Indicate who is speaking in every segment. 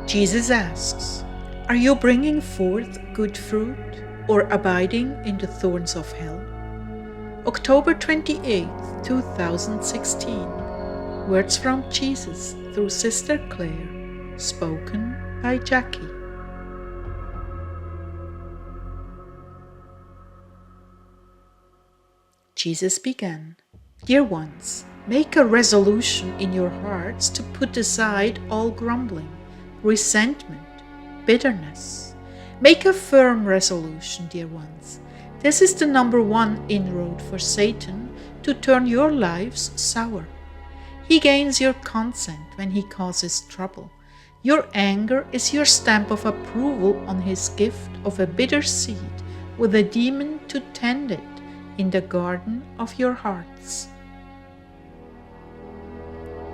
Speaker 1: Jesus asks, are you bringing forth good fruit or abiding in the thorns of hell? October 28th, 2016. Words from Jesus through Sister Clare, spoken by Jackie. Jesus began, Dear ones, make a resolution in your hearts to put aside all grumbling, resentment, bitterness. Make a firm resolution, dear ones. This is the number one inroad for Satan to turn your lives sour. He gains your consent when he causes trouble. Your anger is your stamp of approval on his gift of a bitter seed with a demon to tend it in the garden of your hearts.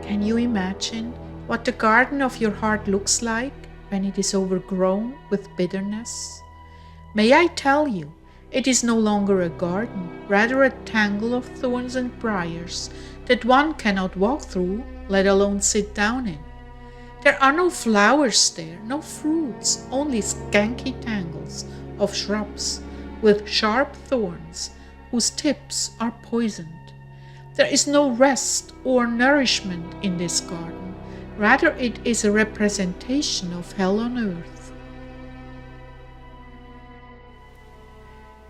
Speaker 1: Can you imagine what the garden of your heart looks like when it is overgrown with bitterness? May I tell you, it is no longer a garden, rather a tangle of thorns and briars that one cannot walk through, let alone sit down in. There are no flowers there, no fruits, only skanky tangles of shrubs with sharp thorns whose tips are poisoned. There is no rest or nourishment in this garden. Rather, it is a representation of hell on earth.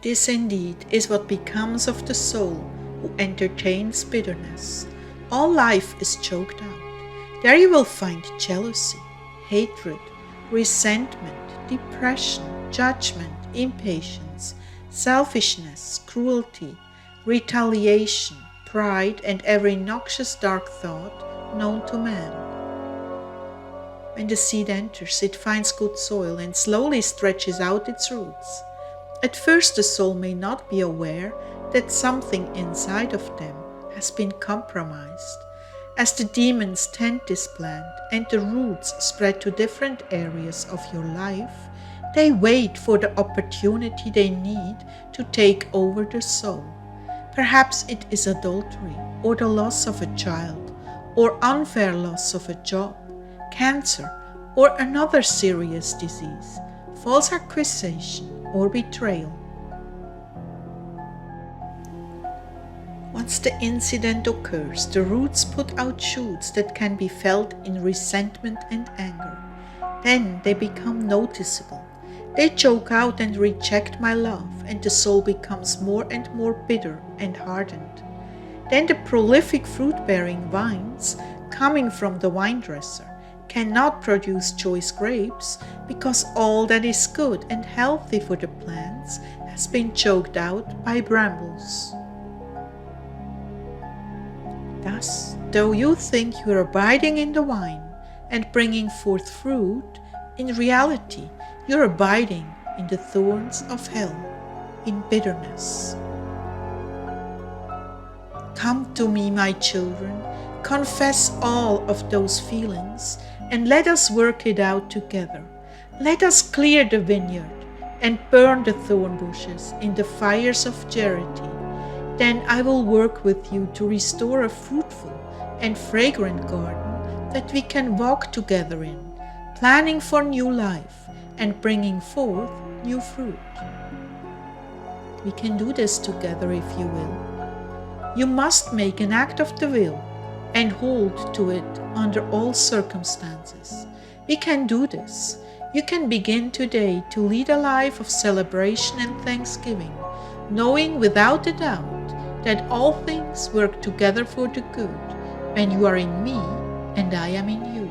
Speaker 1: This indeed is what becomes of the soul who entertains bitterness. All life is choked out. There you will find jealousy, hatred, resentment, depression, judgment, impatience, selfishness, cruelty, retaliation, pride, and every noxious dark thought known to man. When the seed enters, it finds good soil and slowly stretches out its roots. At first the soul may not be aware that something inside of them has been compromised. As the demons tend this plant and the roots spread to different areas of your life, they wait for the opportunity they need to take over the soul. Perhaps it is adultery, or the loss of a child, or unfair loss of a job, cancer, or another serious disease, false accusation, or betrayal. Once the incident occurs, the roots put out shoots that can be felt in resentment and anger. Then they become noticeable. They choke out and reject my love, and the soul becomes more and more bitter and hardened. Then the prolific fruit-bearing vines, coming from the vine dresser, cannot produce choice grapes because all that is good and healthy for the plants has been choked out by brambles. Thus, though you think you are abiding in the vine and bringing forth fruit, in reality you are abiding in the thorns of hell, in bitterness. Come to me, my children, confess all of those feelings, and let us work it out together. Let us clear the vineyard and burn the thorn bushes in the fires of charity. Then I will work with you to restore a fruitful and fragrant garden that we can walk together in, planning for new life and bringing forth new fruit. We can do this together if you will. You must make an act of the will and hold to it under all circumstances. We can do this. You can begin today to lead a life of celebration and thanksgiving, knowing without a doubt that all things work together for the good when you are in me and I am in you.